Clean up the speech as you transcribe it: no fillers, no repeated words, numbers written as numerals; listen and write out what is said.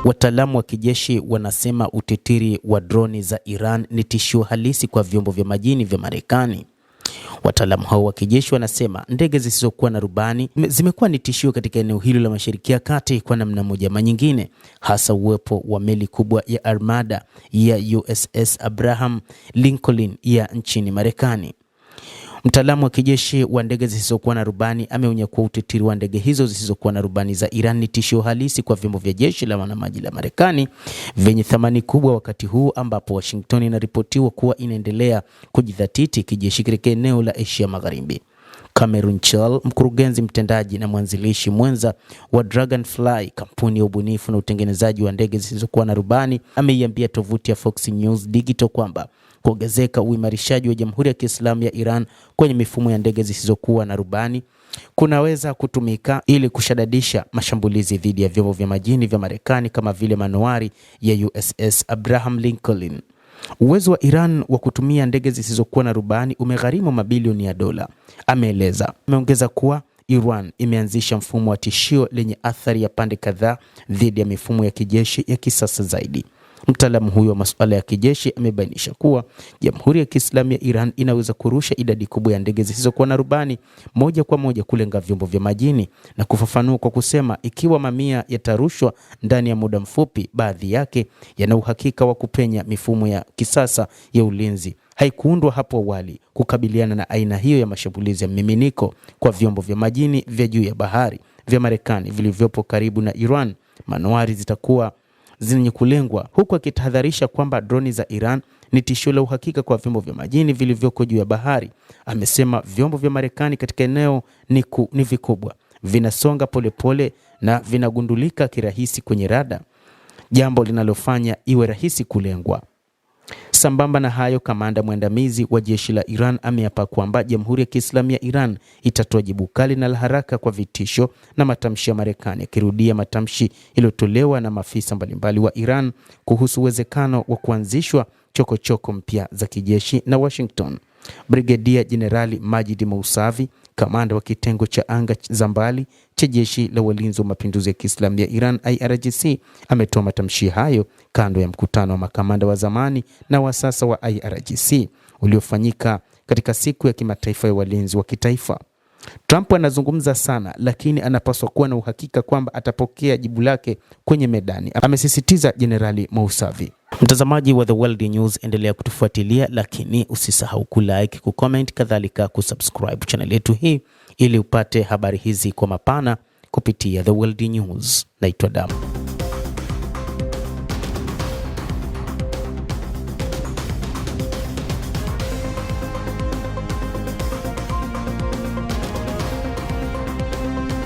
Wataalamu wa kijeshi wanasema utitiri wa droni za Iran ni tishio halisi kwa vyombo vya majini vya Marekani. Wataalamu hao wa kijeshi wanasema ndege zisizokuwa na rubani zimekuwa ni tishio katika eneo hilo la Mashariki ya Kati kwa namna moja ama nyingine, hasa uwepo wa meli kubwa ya armada ya USS Abraham Lincoln ya nchini Marekani. Mtaalamu wa kijeshi wa ndege zisizokuwa na rubani ameonya kuwa utitiri wa ndege hizo zisizokuwa na rubani za Iran ni tishio halisi kwa vyombo vya jeshi la wanamaji la Marekani vyenye thamani kubwa, wakati huu ambapo Washington inaripotiwa kuwa inaendelea kujidhatiti kijeshi katika eneo la Asia Magharibi. Cameron Chell, mkurugenzi mtendaji na mwanzilishi mwenza wa Dragonfly, kampuni ya ubunifu na utengenezaji wa ndege zisizokuwa na rubani, ameiambia tovuti ya Fox News Digital kwamba kuongezeka uimarishaji wa Jamhuri ya Kiislamu ya Iran kwenye mifumo ya ndege zisizokuwa na rubani kunaweza kutumika ili kushadidisha mashambulizi dhidi ya vyombo vya majini vya Marekani kama vile manowari ya USS Abraham Lincoln. Uwezo wa Iran wa kutumia ndege zisizokuwa na rubani umegharimu mabilioni ya dola, ameeleza. Ameongeza kuwa Iran imeanzisha mfumo wa tishio lenye athari ya pande kadhaa dhidi ya mifumo ya kijeshi ya kisasa zaidi. Mtaalamu huyo wa masuala ya kijeshi amebainisha kuwa Jamhuri ya Kiislamu ya Iran inaweza kurusha idadi kubwa ya ndege zisizokuwa na rubani moja kwa moja kulenga vyombo vya majini, na kufafanua kwa kusema ikiwa mamia yatarushwa ndani ya muda mfupi, baadhi yake yana uhakika wa kupenya mifumo ya kisasa ya ulinzi haikuundwa hapo awali kukabiliana na aina hiyo ya mashambulizi ya miminiko kwa vyombo vya majini vya juu ya bahari vya Marekani vilivyopo karibu na Iran. Manowari zitakuwa zenye kulengwa, huku akitahadharisha kwamba droni za Iran ni tishio la uhakika kwa vyombo vya majini vilivyoko juu ya bahari. Amesema vyombo vya Marekani katika eneo ni vikubwa, vinasonga polepole na vinagundulika kirahisi kwenye rada, jambo linalofanya iwe rahisi kulengwa. Sambamba na hayo, kamanda mwandamizi wa jeshi la Iran ameapa kwamba Jamhuri ya Kiislamu ya Iran itatoa jibu kali na la haraka kwa vitisho na matamshi ya Marekani, akirudia matamshi yaliyotolewa na maafisa mbalimbali wa Iran kuhusu uwezekano wa kuanzishwa chokochoko mpya za kijeshi na Washington. Brigedia Jenerali Majid Mousavi, kamanda wa kitengo cha anga za mbali cha jeshi la walinzi wa mapinduzi ya Kiislamu ya Iran IRGC, ametoa matamshi hayo kando ya mkutano wa makamanda wa zamani na wa sasa wa IRGC uliofanyika katika siku ya kimataifa ya walinzi wa kitaifa. Trump anazungumza sana, lakini anapaswa kuwa na uhakika kwamba atapokea jibu lake kwenye medani, amesisitiza Jenerali Mousavi. Mtazamaji wa The World News, endelea kutufuatilia, lakini usisahau kulike, kucomment, kadhalika kusubscribe channel yetu hii ili upate habari hizi kwa mapana kupitia The World News. Naitwa Damu.